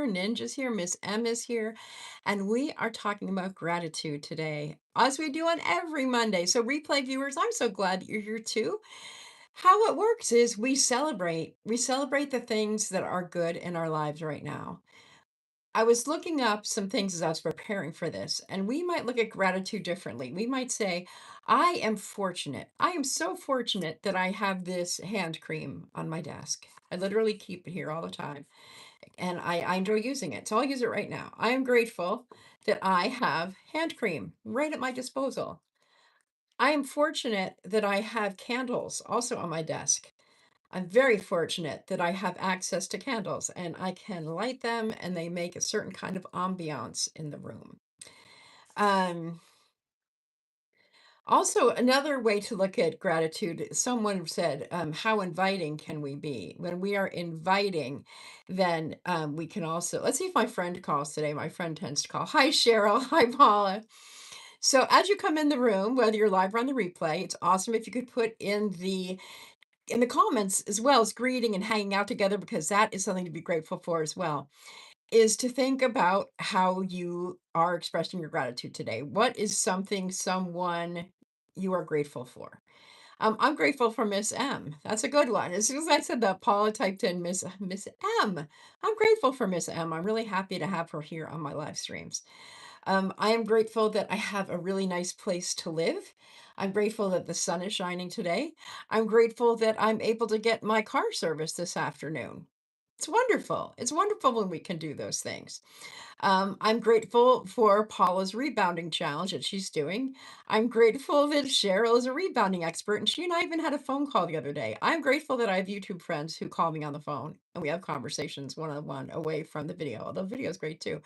here, Ninja's here, Miss M is here, and we are talking about gratitude today, as we do on every Monday. So, replay viewers, I'm so glad that you're here too. How it works is we celebrate the things that are good in our lives right now. I was looking up some things as I was preparing for this, and we might look at gratitude differently. We might say, I am fortunate. I am so fortunate that I have this hand cream on my desk. I literally keep it here all the time, and I enjoy using it. So I'll use it right now. I am grateful that I have hand cream right at my disposal. I am fortunate that I have candles also on my desk. I'm very fortunate that I have access to candles and I can light them and they make a certain kind of ambiance in the room. Um, Also, another way to look at gratitude, someone said, how inviting can we be? When we are inviting, then we can also, let's see if my friend calls today. My friend tends to call. Hi, Cheryl. Hi, Paula. So as you come in the room, whether you're live or on the replay, it's awesome if you could put in the comments as well as greeting and hanging out together because that is something to be grateful for as well, is to think about how you are expressing your gratitude today. What is something, someone you are grateful for? I'm grateful for Miss M. That's a good one. As soon as I said that, Paula typed in Miss M. I'm grateful for Miss M. I'm really happy to have her here on my live streams. I am grateful that I have a really nice place to live. I'm grateful that the sun is shining today. I'm grateful that I'm able to get my car serviced this afternoon. It's wonderful. It's wonderful when we can do those things. I'm grateful for Paula's rebounding challenge that she's doing. I'm grateful that Cheryl is a rebounding expert, and she and I even had a phone call the other day. I'm grateful that I have YouTube friends who call me on the phone and we have conversations one on one away from the video, although video is great too.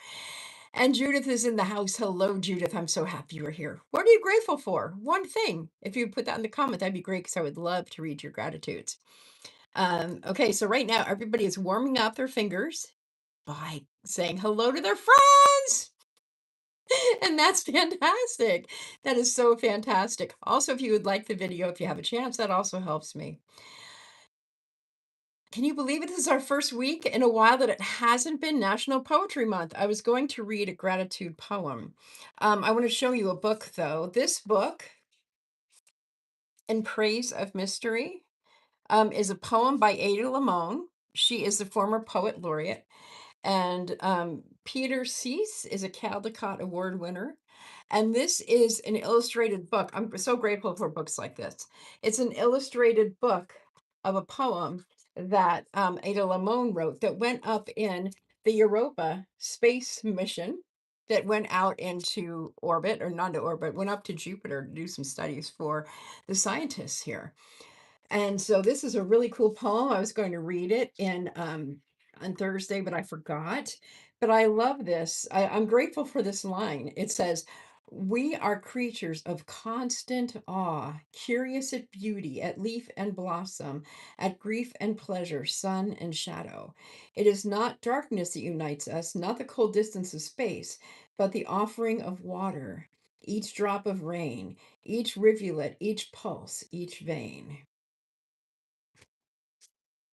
And Judith is in the house. Hello, Judith. I'm so happy you're here. What are you grateful for? One thing. If you put that in the comment, that'd be great because I would love to read your gratitudes. Okay, so right now everybody is warming up their fingers by saying hello to their friends. And that's fantastic. That is so fantastic. Also, if you would like the video, if you have a chance, that also helps me. Can you believe it? This is our first week in a while that it hasn't been National Poetry Month. I was going to read a gratitude poem. I want to show you a book, though. This book, In Praise of Mystery, is a poem by Ada Limon. She is the former poet laureate. And Peter Cease is a Caldecott Award winner. And this is an illustrated book. I'm so grateful for books like this. It's an illustrated book of a poem that Ada Limon wrote that went up in the Europa space mission that went out into orbit, or not to orbit, went up to Jupiter to do some studies for the scientists here. And so this is a really cool poem. I was going to read it in on Thursday, but I forgot. But I love this. I'm grateful for this line. It says, "We are creatures of constant awe, curious at beauty, at leaf and blossom, at grief and pleasure, sun and shadow. It is not darkness that unites us, not the cold distance of space, but the offering of water, each drop of rain, each rivulet, each pulse, each vein."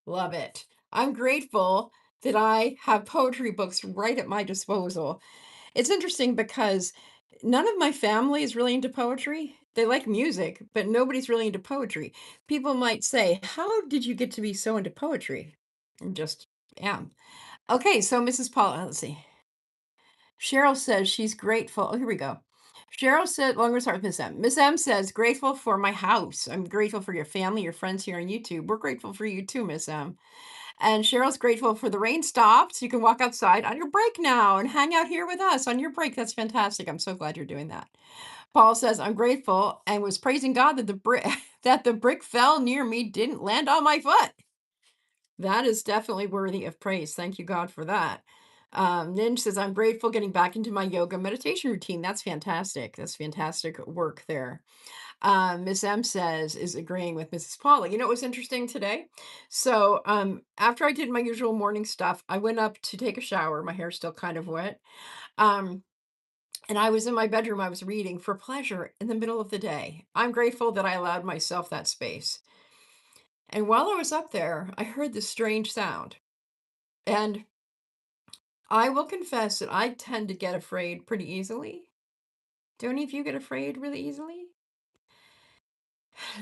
Love it. I'm grateful that I have poetry books right at my disposal. It's interesting because none of my family is really into poetry. They like music, but nobody's really into poetry. People might say, how did you get to be so into poetry? And just am. Okay, so Mrs. Paula, let's see. Cheryl says she's grateful. Oh, here we go. Cheryl said, well, I'm going to start with Miss M. Miss M says, grateful for my house. I'm grateful for your family, your friends here on YouTube. We're grateful for you too, Miss M. And Cheryl's grateful for the rain stopped. So you can walk outside on your break now and hang out here with us on your break. That's fantastic. I'm so glad you're doing that. Paul says, I'm grateful and was praising God that the brick that the brick fell near me didn't land on my foot. That is definitely worthy of praise. Thank you, God, for that. Ninj says, I'm grateful getting back into my yoga meditation routine. That's fantastic. That's fantastic work there. Miss M says is agreeing with Mrs. Paula. You know, it was interesting today. So after I did my usual morning stuff, I went up to take a shower. My hair's still kind of wet. Um, and I was in my bedroom. I was reading for pleasure in the middle of the day. I'm grateful that I allowed myself that space. And while I was up there, I heard this strange sound. And I will confess that I tend to get afraid pretty easily. Do any of you get afraid really easily?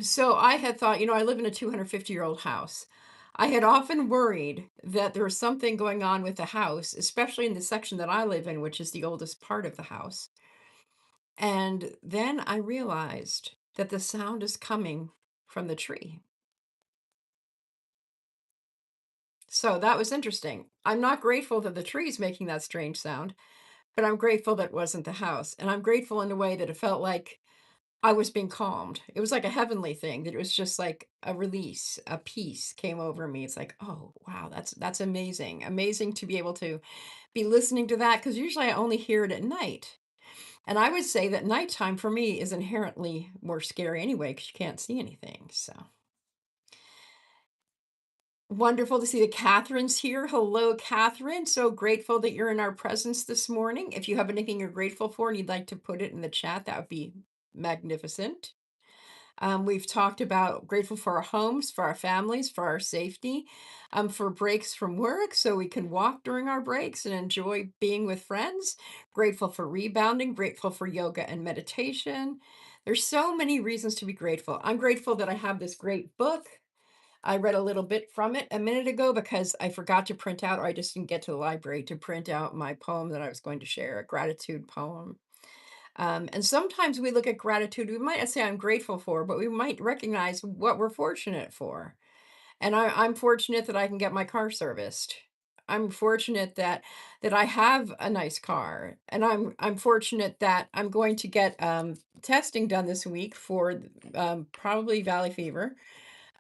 So I had thought, I live in a 250-year-old house. I had often worried that there was something going on with the house, especially in the section that I live in, which is the oldest part of the house. And then I realized that the sound is coming from the tree. So that was interesting. I'm not grateful that the tree is making that strange sound, but I'm grateful that it wasn't the house. And I'm grateful in a way that it felt like I was being calmed. It was like a heavenly thing, that it was just like a release, a peace came over me. It's like, oh wow, that's amazing. Amazing to be able to be listening to that, because usually I only hear it at night. And I would say that nighttime for me is inherently more scary anyway, because you can't see anything. So wonderful to see that Catherine's here. Hello, Catherine. So grateful that you're in our presence this morning. If you have anything you're grateful for and you'd like to put it in the chat, that would be magnificent. We've talked about grateful for our homes, for our families, for our safety, for breaks from work so we can walk during our breaks and enjoy being with friends. Grateful for rebounding, grateful for yoga and meditation. There's so many reasons to be grateful. I'm grateful that I have this great book. I read a little bit from it a minute ago because I forgot to print out, or I just didn't get to the library to print out my poem that I was going to share, a gratitude poem. And sometimes we look at gratitude, we might not say I'm grateful for, but we might recognize what we're fortunate for. And I'm fortunate that I can get my car serviced. I'm fortunate that I have a nice car, and I'm fortunate that I'm going to get testing done this week for probably valley fever,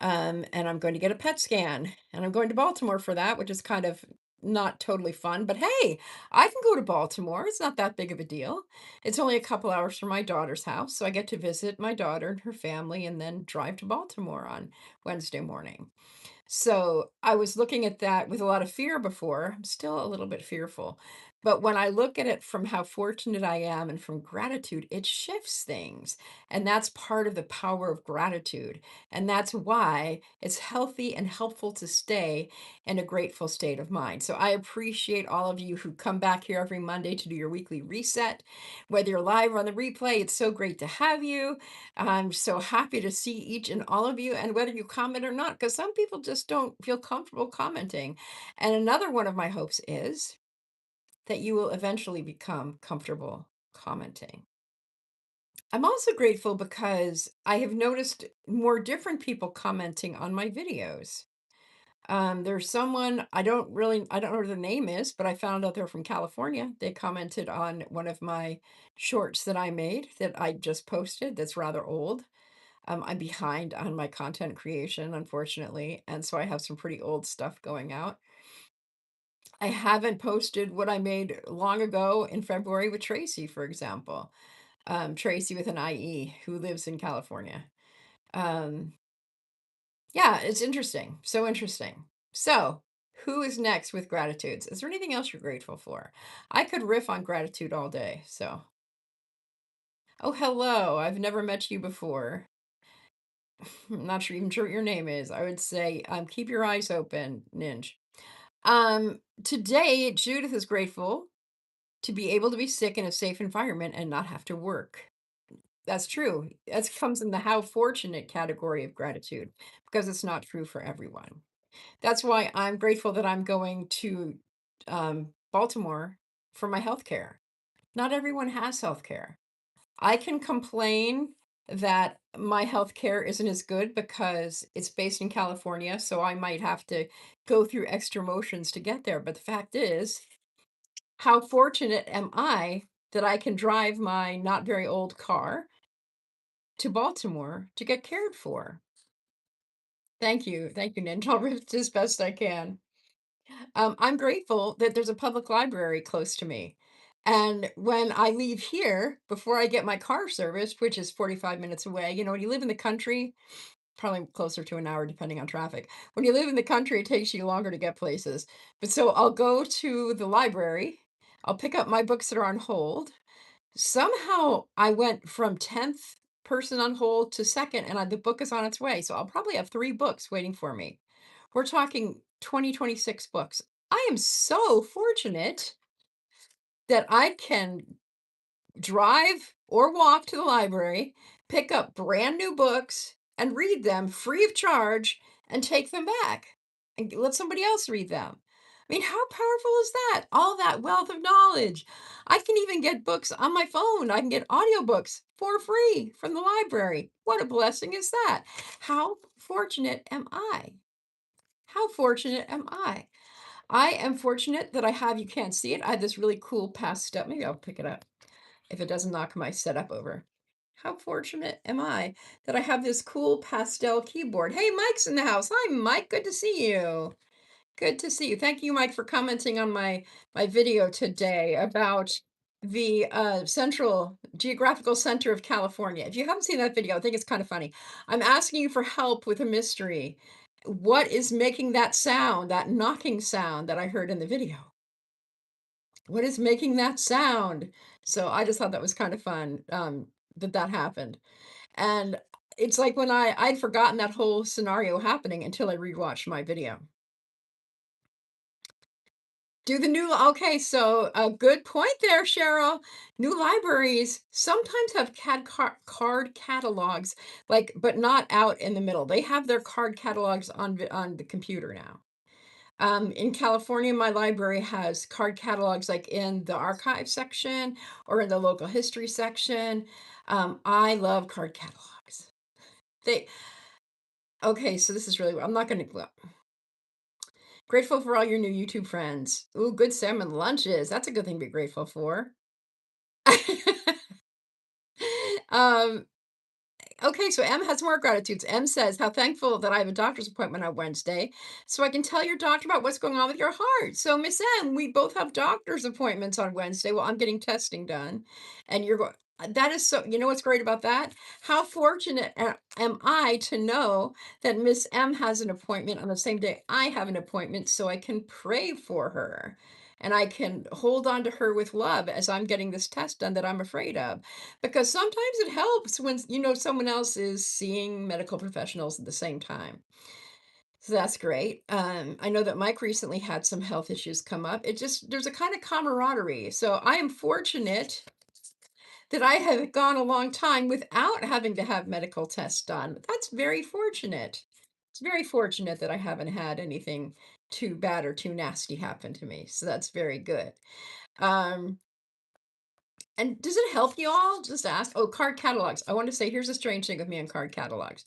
and I'm going to get a PET scan, and I'm going to Baltimore for that, which is kind of not totally fun. But hey, I can go to Baltimore. It's not that big of a deal. It's only a couple hours from my daughter's house. So I get to visit my daughter and her family and then drive to Baltimore on Wednesday morning. So I was looking at that with a lot of fear before. I'm still a little bit fearful. But when I look at it from how fortunate I am and from gratitude, it shifts things. And that's part of the power of gratitude. And that's why it's healthy and helpful to stay in a grateful state of mind. So I appreciate all of you who come back here every Monday to do your weekly reset. Whether you're live or on the replay, it's so great to have you. I'm so happy to see each and all of you, and whether you comment or not, because some people just don't feel comfortable commenting. And another one of my hopes is that you will eventually become comfortable commenting. I'm also grateful because I have noticed more different people commenting on my videos. There's someone I don't know what their name is, but I found out they're from California. They commented on one of my shorts that I made that I just posted that's rather old. I'm behind on my content creation, unfortunately, and so I have some pretty old stuff going out. I haven't posted what I made long ago in February with Tracy, for example. Tracy with an IE who lives in California. Um, yeah, it's interesting. So interesting. So, who is next with gratitudes? Is there anything else you're grateful for? I could riff on gratitude all day. So, oh, hello. I've never met you before. I'm not sure even sure what your name is. I would say, keep your eyes open, Ninja. Today, Judith is grateful to be able to be sick in a safe environment and not have to work. That's true. That comes in the how fortunate category of gratitude because it's not true for everyone. That's why I'm grateful that I'm going to Baltimore for my health care. Not everyone has health care. I can complain that my health care isn't as good because it's based in California, so I might have to go through extra motions to get there. But the fact is, how fortunate am I that I can drive my not very old car to Baltimore to get cared for? Thank you. Thank you, Ninja. I'll riff as best I can. I'm grateful that there's a public library close to me. And when I leave here, before I get my car serviced, which is 45 minutes away, when you live in the country, probably closer to an hour depending on traffic. When you live in the country, it takes you longer to get places. But so I'll go to the library, I'll pick up my books that are on hold. Somehow I went from 10th person on hold to second, and the book is on its way. So I'll probably have three books waiting for me. We're talking 20, 26 books. I am so fortunate that I can drive or walk to the library, pick up brand new books, and read them free of charge and take them back and let somebody else read them. I mean, how powerful is that? All that wealth of knowledge. I can even get books on my phone. I can get audiobooks for free from the library. What a blessing is that? How fortunate am I? How fortunate am I? I am fortunate that I have, you can't see it, I have this really cool pastel. Maybe I'll pick it up if it doesn't knock my setup over. How fortunate am I that I have this cool pastel keyboard? Hey, Mike's in the house. Hi, Mike. Good to see you. Good to see you. Thank you, Mike, for commenting on my video today about the Central Geographical Center of California. If you haven't seen that video, I think it's kind of funny. I'm asking you for help with a mystery. What is making that sound, that knocking sound that I heard in the video? What is making that sound? So I just thought that was kind of fun, that that happened. And it's like when I'd forgotten that whole scenario happening until I rewatched my video. Do the new okay, so a good point there, Cheryl. New libraries sometimes have card catalogs, like, but not out in the middle. They have their card catalogs on the computer now. In California, my library has card catalogs like in the archive section or in the local history section. I love card catalogs. They okay, so this is really I'm not gonna well, grateful for all your new YouTube friends. Ooh, good salmon lunches. That's a good thing to be grateful for. um, Okay, so M has more gratitudes. M says, how thankful that I have a doctor's appointment on Wednesday so I can tell your doctor about what's going on with your heart. So, Miss M, we both have doctor's appointments on Wednesday. Well, I'm getting testing done, and you're going. That is so, you know what's great about that? How fortunate am I to know that Miss M has an appointment on the same day I have an appointment so I can pray for her and I can hold on to her with love as I'm getting this test done that I'm afraid of. Because sometimes it helps when, someone else is seeing medical professionals at the same time. So that's great. I know that Mike recently had some health issues come up. It just, there's a kind of camaraderie. So I am fortunate that I have gone a long time without having to have medical tests done. That's very fortunate. It's very fortunate that I haven't had anything too bad or too nasty happen to me. So that's very good. Um, And does it help you all? Just ask. Oh, card catalogs. I want to say here's a strange thing with me on card catalogs.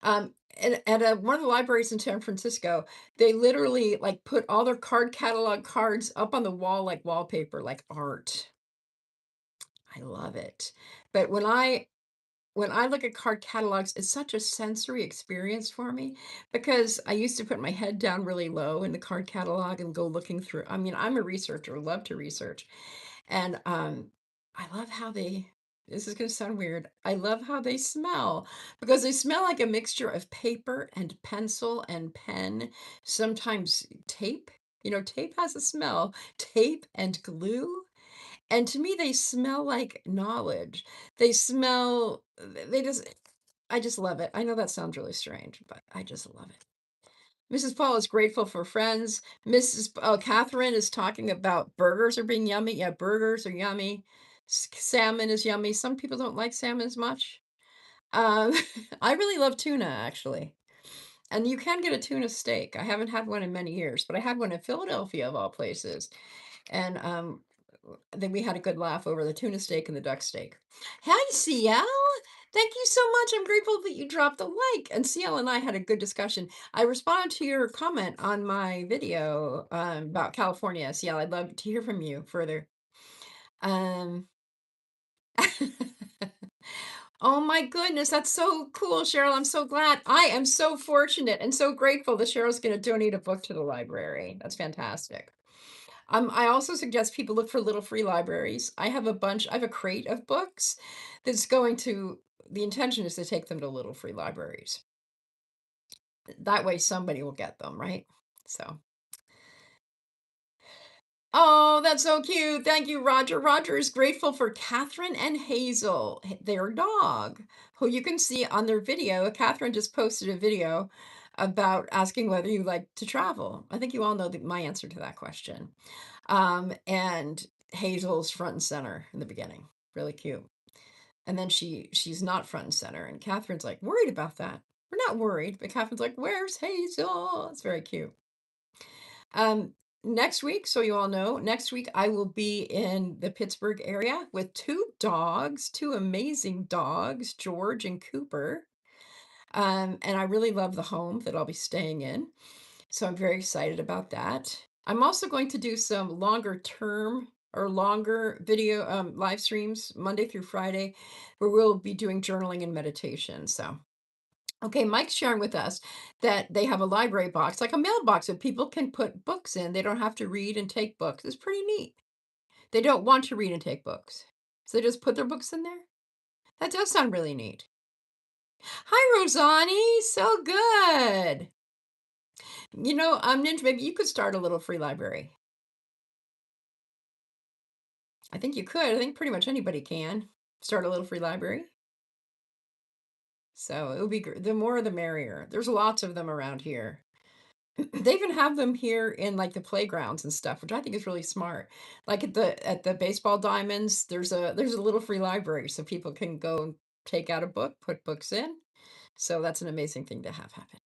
At one of the libraries in San Francisco, they literally like put all their card catalog cards up on the wall like wallpaper, like art. I love it. But when I look at card catalogs, it's such a sensory experience for me because I used to put my head down really low in the card catalog and go looking through. I mean, I'm a researcher, love to research. And, I love how they this is gonna sound weird. I love how they smell because they smell like a mixture of paper and pencil and pen, sometimes tape. Tape has a smell, tape and glue. And to me, they smell like knowledge. They smell, they just, I just love it. I know that sounds really strange, but I just love it. Mrs. Paul is grateful for friends. Catherine is talking about burgers are being yummy. Yeah, burgers are yummy. Salmon is yummy. Some people don't like salmon as much. Um, I really love tuna, actually. And you can get a tuna steak. I haven't had one in many years, but I had one in Philadelphia, of all places. And then we had a good laugh over the tuna steak and the duck steak. Hi, CL. Thank you so much. I'm grateful that you dropped the like. And CL and I had a good discussion. I responded to your comment on my video about California. CL, I'd love to hear from you further. Um, oh my goodness, that's so cool, Cheryl. I'm so glad. I am so fortunate and so grateful that Cheryl's going to donate a book to the library. That's fantastic. I also suggest people look for little free libraries. I have a crate of books that's going to, the intention is to take them to little free libraries. That way somebody will get them, right? So, oh, that's so cute. Thank you, Roger. Roger is grateful for Catherine and Hazel, their dog, who you can see on their video. Catherine just posted a video about asking whether you like to travel. I think you all know my answer to that question. And Hazel's front and center in the beginning, really cute. And then she's not front and center, and Catherine's like worried about that. We're not worried, but Catherine's like, "Where's Hazel?" It's very cute. Um, Next week, so you all know, next week I will be in the Pittsburgh area with two dogs, two amazing dogs, George and Cooper. And I really love the home that I'll be staying in. So I'm very excited about that. I'm also going to do some longer term or longer video live streams Monday through Friday, where we'll be doing journaling and meditation. So, okay, Mike's sharing with us that they have a library box, like a mailbox that people can put books in. They don't have to read and take books. It's pretty neat. They don't want to read and take books. So they just put their books in there. That does sound really neat. Hi, Rosani. So good. Ninja, maybe you could start a little free library. I think you could. I think pretty much anybody can start a little free library. So it would be the more the merrier. There's lots of them around here. They even have them here in like the playgrounds and stuff, which I think is really smart. Like at the baseball diamonds, there's a little free library so people can go and take out a book, put books in. So that's an amazing thing to have happen.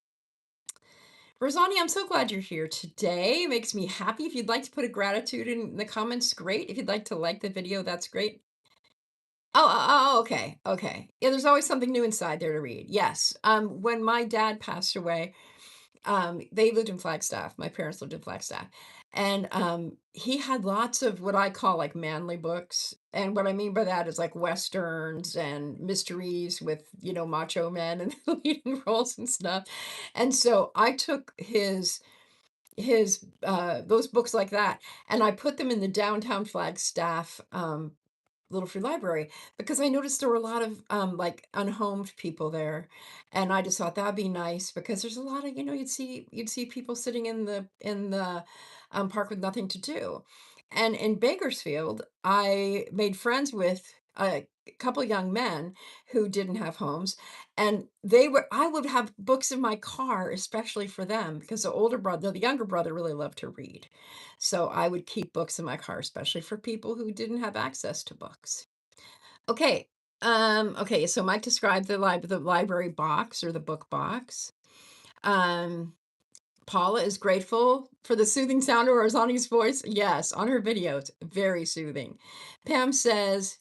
Rosani, I'm so glad you're here today. It makes me happy. If you'd like to put a gratitude in the comments, great. If you'd like to like the video, that's great. Oh, okay, okay. Yeah, there's always something new inside there to read. Yes. When my dad passed away, they lived in Flagstaff. My parents lived in Flagstaff. And he had lots of what I call like manly books. And what I mean by that is like westerns and mysteries with, macho men and leading roles and stuff. And so I took his those books like that, and I put them in the downtown Flagstaff little free library because I noticed there were a lot of like unhomed people there, and I just thought that'd be nice because there's a lot of you'd see people sitting in the park with nothing to do, and in Bakersfield I made friends with a couple young men who didn't have homes, and I would have books in my car especially for them because the younger brother really loved to read, so I would keep books in my car, especially for people who didn't have access to books. Okay. Okay, so Mike described the library box or the book box. Um, Paula is grateful for the soothing sound of Rosani's voice. Yes, on her videos, very soothing. Pam says,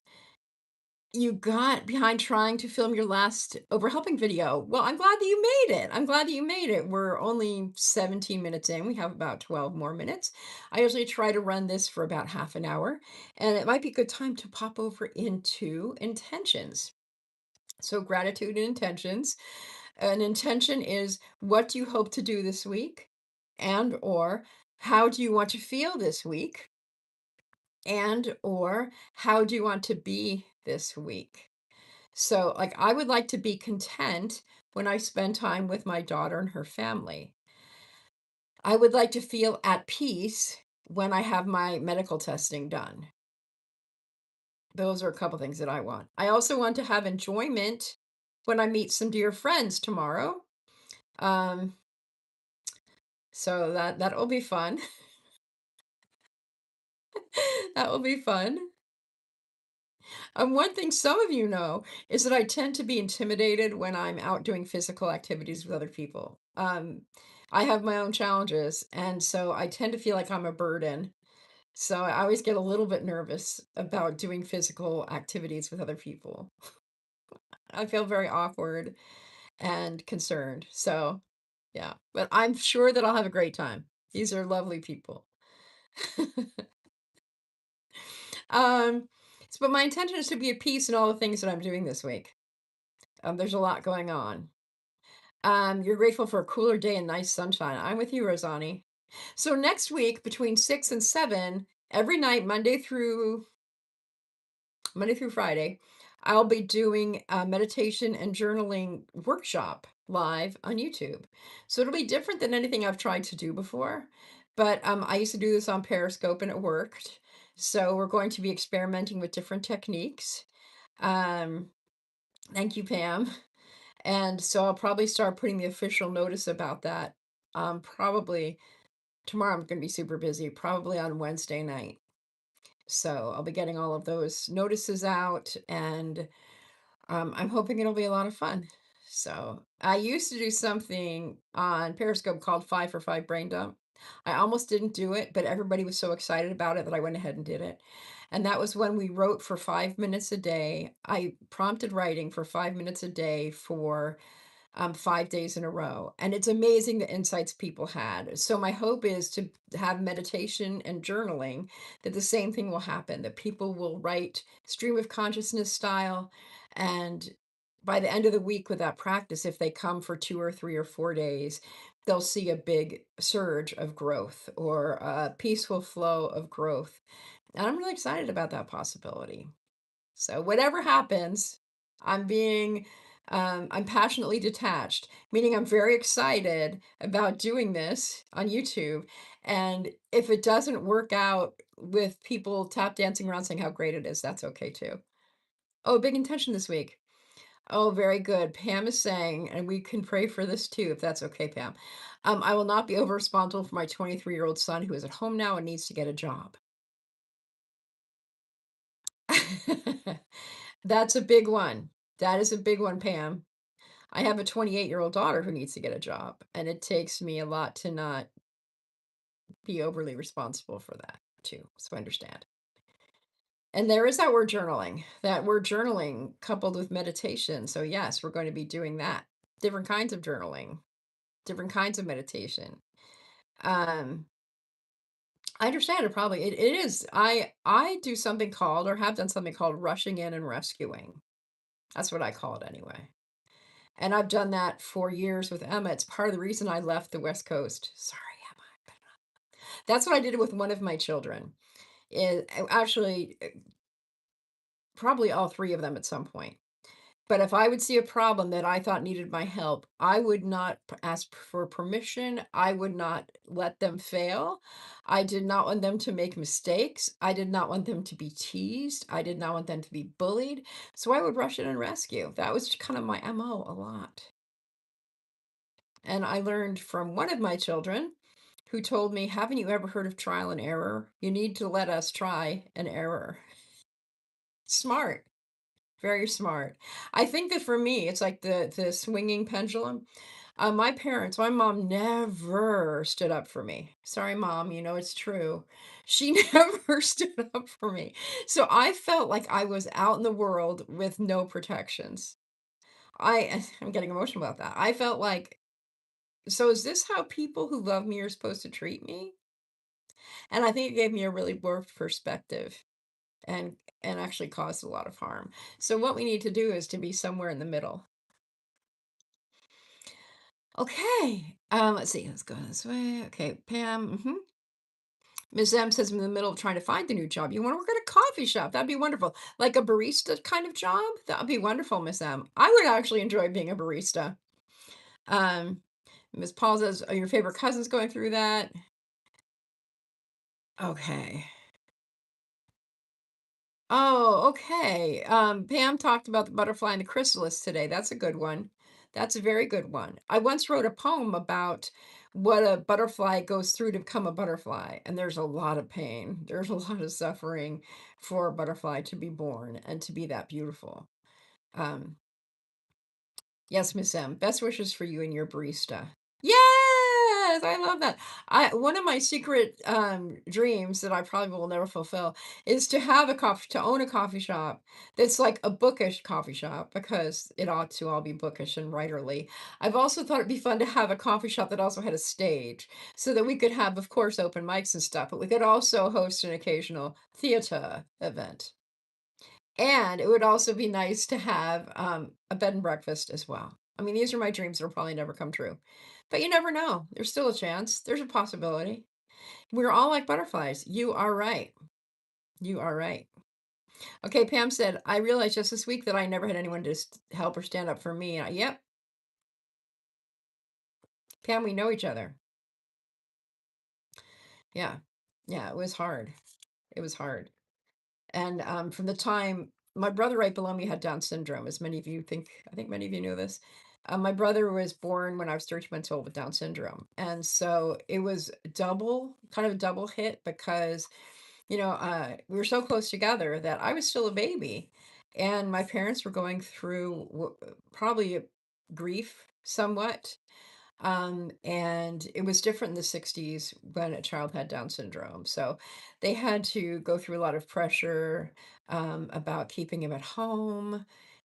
you got behind trying to film your last overhelping video. Well, I'm glad that you made it. I'm glad that you made it. We're only 17 minutes in. We have about 12 more minutes. I usually try to run this for about half an hour, and it might be a good time to pop over into intentions. So, gratitude and intentions. An intention is what do you hope to do this week? And or how do you want to feel this week? And or how do you want to be this week? So, like, I would like to be content when I spend time with my daughter and her family. I would like to feel at peace when I have my medical testing done. Those are a couple things that I want. I also want to have enjoyment when I meet some dear friends tomorrow. Um, so that will be fun. That will be fun. One thing some of you know is that I tend to be intimidated when I'm out doing physical activities with other people. I have my own challenges, and so I tend to feel like I'm a burden. So I always get a little bit nervous about doing physical activities with other people. I feel very awkward and concerned. So, yeah, but I'm sure that I'll have a great time. These are lovely people. um, but my intention is to be at peace in all the things that I'm doing this week. There's a lot going on. You're grateful for a cooler day and nice sunshine. I'm with you, Rosani. So next week, between 6 and 7, every night, Monday through Friday, I'll be doing a meditation and journaling workshop live on YouTube. So it'll be different than anything I've tried to do before. But I used to do this on Periscope and it worked. So we're going to be experimenting with different techniques. Um, Thank you, Pam. And so I'll probably start putting the official notice about that. Probably tomorrow I'm going to be super busy, probably on Wednesday night. So I'll be getting all of those notices out, and I'm hoping it'll be a lot of fun. So I used to do something on Periscope called 5 for 5 Brain Dump. I almost didn't do it, but everybody was so excited about it that I went ahead and did it. And that was when we wrote for 5 minutes a day. I prompted writing for 5 minutes a day for 5 days in a row. And it's amazing the insights people had. So, my hope is to have meditation and journaling, that the same thing will happen, that people will write stream of consciousness style. And by the end of the week with that practice, if they come for 2 or 3 or 4 days, they'll see a big surge of growth or a peaceful flow of growth. And I'm really excited about that possibility. So whatever happens, I'm passionately detached, meaning I'm very excited about doing this on YouTube. And if it doesn't work out with people tap dancing around saying how great it is, that's okay too. Oh, big intention this week. Oh, very good. Pam is saying, and we can pray for this too, if that's okay, Pam. I will not be over responsible for my 23-year-old son who is at home now and needs to get a job. That's a big one. That is a big one, Pam. I have a 28-year-old daughter who needs to get a job, and it takes me a lot to not be overly responsible for that too. So I understand. And there is that word journaling coupled with meditation. So yes, we're going to be doing that. Different kinds of journaling, different kinds of meditation. Um, I understand it probably. It is. I do something called or have done something called rushing in and rescuing. That's what I call it anyway. And I've done that for years with Emma. It's part of the reason I left the West Coast. Sorry, Emma. That's what I did with one of my children. Actually, probably all three of them at some point. But if I would see a problem that I thought needed my help, I would not ask for permission. I would not let them fail. I did not want them to make mistakes. I did not want them to be teased. I did not want them to be bullied. So I would rush in and rescue. That was kind of my MO a lot. And I learned from one of my children who told me, "Haven't you ever heard of trial and error? You need to let us try an error." Smart, very smart. I think that for me, it's like the swinging pendulum. My mom never stood up for me. Sorry, mom, you know it's true. She never stood up for me. So I felt like I was out in the world with no protections. I'm getting emotional about that. I felt like, so is this how people who love me are supposed to treat me? And I think it gave me a really warped perspective and actually caused a lot of harm. So what we need to do is to be somewhere in the middle. Okay. Let's see. Let's go this way. Okay, Pam. Ms. M says, I'm in the middle of trying to find a new job. You want to work at a coffee shop? That'd be wonderful. Like a barista kind of job? That would be wonderful, Miss M. I would actually enjoy being a barista. Um, Ms. Paul says, are your favorite cousins going through that? Okay. Oh, okay. Pam talked about the butterfly and the chrysalis today. That's a good one. That's a very good one. I once wrote a poem about what a butterfly goes through to become a butterfly, and there's a lot of pain. There's a lot of suffering for a butterfly to be born and to be that beautiful. Um, Yes, Miss M. Best wishes for you and your barista. Yes, I love that. I One of my secret dreams that I probably will never fulfill is to have to own a coffee shop that's like a bookish coffee shop because it ought to all be bookish and writerly. I've also thought it'd be fun to have a coffee shop that also had a stage so that we could have, of course, open mics and stuff, but we could also host an occasional theater event. And it would also be nice to have, a bed and breakfast as well. I mean, these are my dreams that'll probably never come true, but you never know. There's still a chance. There's a possibility. We're all like butterflies. You are right. You are right. Okay, Pam said, I realized just this week that I never had anyone to help or stand up for me. Yep, Pam, we know each other. Yeah. Yeah, it was hard. It was hard. And from the time my brother right below me had Down syndrome, as many of you think, I think many of you know this. My brother was born when I was 13 months old with Down syndrome. And so it was kind of a double hit because, we were so close together that I was still a baby. And my parents were going through probably grief somewhat. And it was different in the 60s when a child had Down syndrome. So they had to go through a lot of pressure about keeping him at home.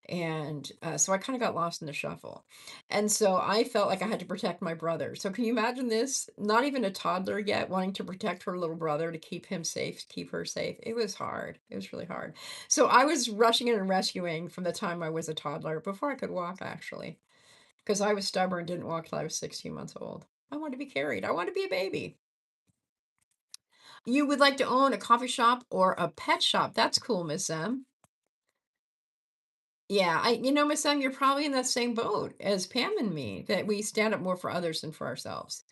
And so I kind of got lost in the shuffle. And so I felt like I had to protect my brother. So can you imagine this? Not even a toddler yet, wanting to protect her little brother to keep him safe, to keep her safe. It was hard. It was really hard. So I was rushing in and rescuing from the time I was a toddler before I could walk, actually. Because I was stubborn, didn't walk till I was 16 months old. I wanted to be carried. I wanted to be a baby. You would like to own a coffee shop or a pet shop. That's cool, Miss M. Yeah, Miss M, you're probably in that same boat as Pam and me, that we stand up more for others than for ourselves.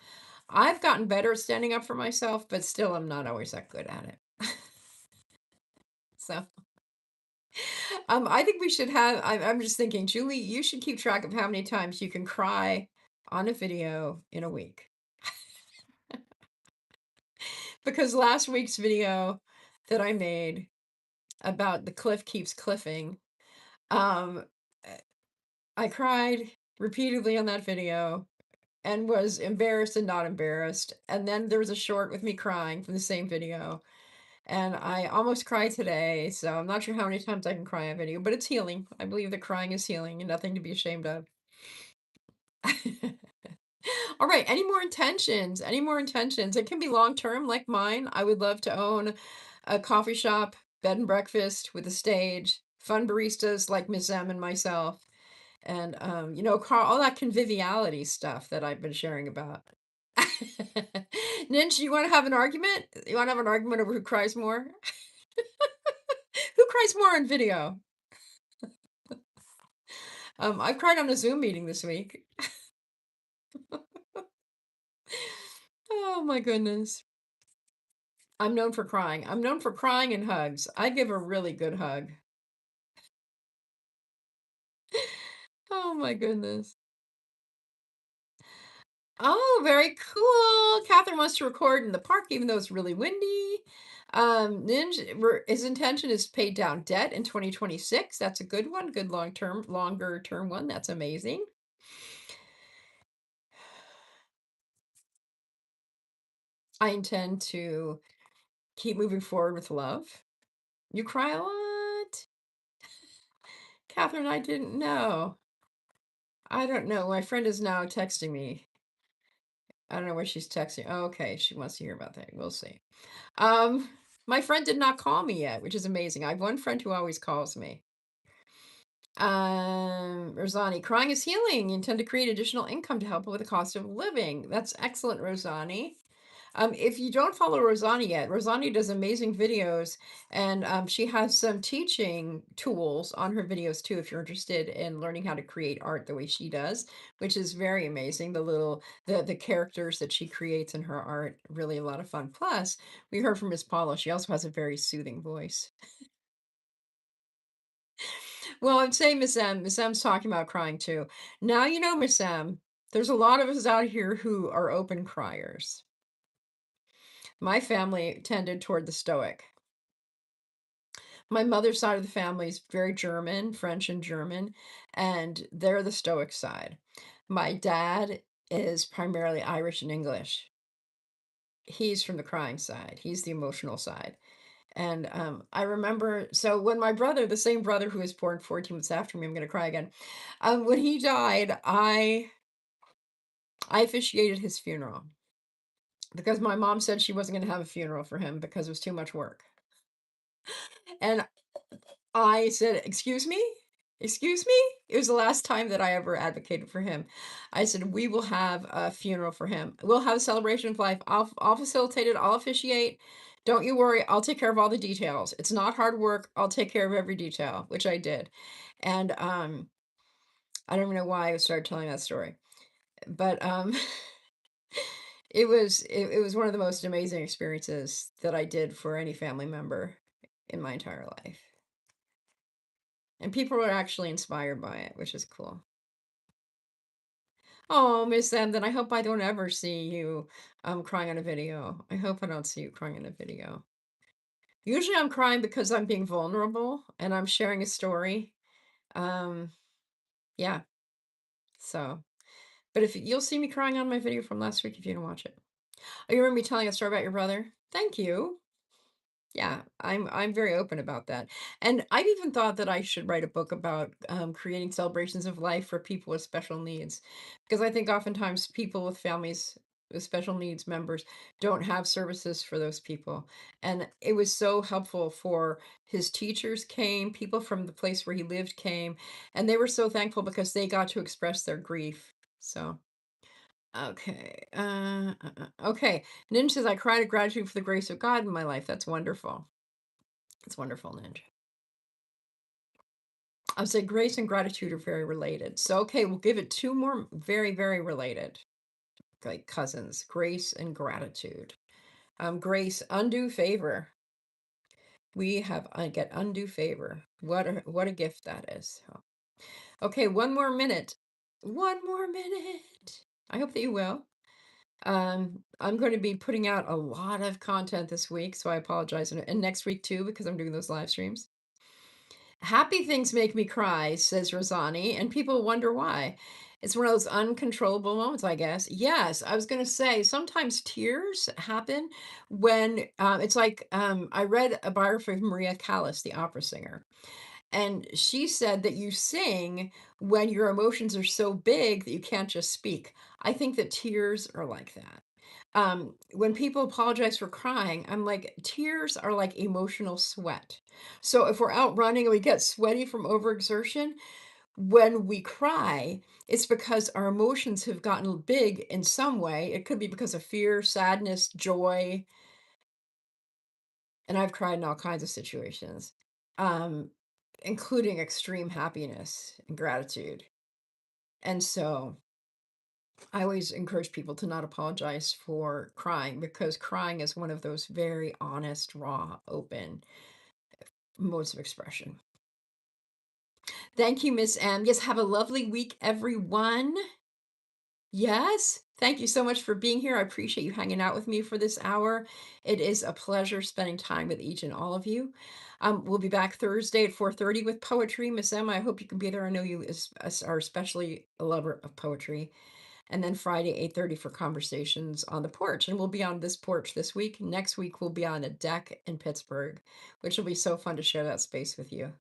I've gotten better at standing up for myself, but still I'm not always that good at it. So, I think we should have, I'm just thinking, Julie, you should keep track of how many times you can cry on a video in a week. Because last week's video that I made about the cliff keeps cliffing, um, eh, I cried repeatedly on that video and was embarrassed and not embarrassed. And then there was a short with me crying from the same video. And I almost cried today, so I'm not sure how many times I can cry on video, but it's healing. I believe that crying is healing and nothing to be ashamed of. All right, any more intentions? Any more intentions? It can be long term, like mine. I would love to own a coffee shop, bed and breakfast with a stage, fun baristas like Miss M and myself, and all that conviviality stuff that I've been sharing about. Ninja, you want to have an argument? You want to have an argument over who cries more? Who cries more on video? I've cried on a Zoom meeting this week. Oh my goodness. I'm known for crying. I'm known for crying and hugs. I give a really good hug. Oh my goodness. Oh, very cool. Catherine wants to record in the park, even though it's really windy. His intention is to pay down debt in 2026. That's a good one. Good longer term one. That's amazing. I intend to keep moving forward with love. You cry a lot. Catherine, I didn't know. I don't know. My friend is now texting me. I don't know what she's texting. Oh, okay, she wants to hear about that. We'll see. Um, my friend did not call me yet, which is amazing. I have one friend who always calls me. Rosani, crying is healing. You intend to create additional income to help with the cost of living. That's excellent, Rosani. If you don't follow Rosani yet, Rosani does amazing videos, and she has some teaching tools on her videos too. If you're interested in learning how to create art the way she does, which is very amazing. The characters that she creates in her art, really a lot of fun. Plus, we heard from Miss Paula. She also has a very soothing voice. Well, I'm saying Miss M. Miss M's talking about crying too. Now you know, Miss M. There's a lot of us out here who are open criers. My family tended toward the stoic. My mother's side of the family is very German, French and German, and they're the Stoic side. My dad is primarily Irish and English. He's from the crying side. He's the emotional side. And I remember, so when my brother, the same brother who was born 14 months after me, I'm going to cry again. When he died, I officiated his funeral because my mom said she wasn't going to have a funeral for him because it was too much work. And I said, "Excuse me? Excuse me?" It was the last time that I ever advocated for him. I said, "We will have a funeral for him. We'll have a celebration of life. I'll facilitate it. I'll officiate. Don't you worry. I'll take care of all the details. It's not hard work. I'll take care of every detail," which I did. And I don't even know why I started telling that story, but it was one of the most amazing experiences that I did for any family member in my entire life. And people were actually inspired by it, which is cool. Oh, Miss M, then I hope I don't ever see you crying on a video. I hope I don't see you crying in a video. Usually I'm crying because I'm being vulnerable and I'm sharing a story. Um, yeah. So, but if you'll see me crying on my video from last week if you don't watch it. Oh, you remember me telling a story about your brother? Thank you. Yeah, I'm very open about that. And I've even thought that I should write a book about creating celebrations of life for people with special needs. Because I think oftentimes people with families with special needs members don't have services for those people. And it was so helpful for his teachers came, people from the place where he lived came, and they were so thankful because they got to express their grief. So okay. Okay. Ninja says, I cried of gratitude for the grace of God in my life. That's wonderful. It's wonderful, Ninja. I would say grace and gratitude are very related. So, okay, we'll give it two more very, very related, like cousins, grace and gratitude. Grace, undue favor. We have get undue favor. What a gift that is. So, okay, one more minute. One more minute. I hope that you will. I'm going to be putting out a lot of content this week, so I apologize, and next week too, because I'm doing those live streams. Happy things make me cry, says Rosani, and people wonder why. It's one of those uncontrollable moments, I guess. Yes, I was going to say sometimes tears happen when it's like I read a biography of Maria Callas, the opera singer, and she said that you sing when your emotions are so big that you can't just speak. I think that tears are like that. When people apologize for crying, I'm like, tears are like emotional sweat. So if we're out running and we get sweaty from overexertion, when we cry, it's because our emotions have gotten big in some way. It could be because of fear, sadness, joy, and I've cried in all kinds of situations, um, including extreme happiness and gratitude. And so I always encourage people to not apologize for crying because crying is one of those very honest, raw, open modes of expression. Thank you, Miss M. Yes, have a lovely week, everyone. Yes. Thank you so much for being here. I appreciate you hanging out with me for this hour. It is a pleasure spending time with each and all of you. We'll be back Thursday at 4:30 with poetry. Miss Emma, I hope you can be there. I know you are especially a lover of poetry. And then Friday, 8:30 for conversations on the porch. And we'll be on this porch this week. Next week, we'll be on a deck in Pittsburgh, which will be so fun to share that space with you.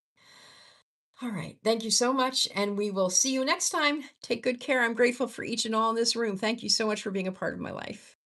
All right. Thank you so much. And we will see you next time. Take good care. I'm grateful for each and all in this room. Thank you so much for being a part of my life.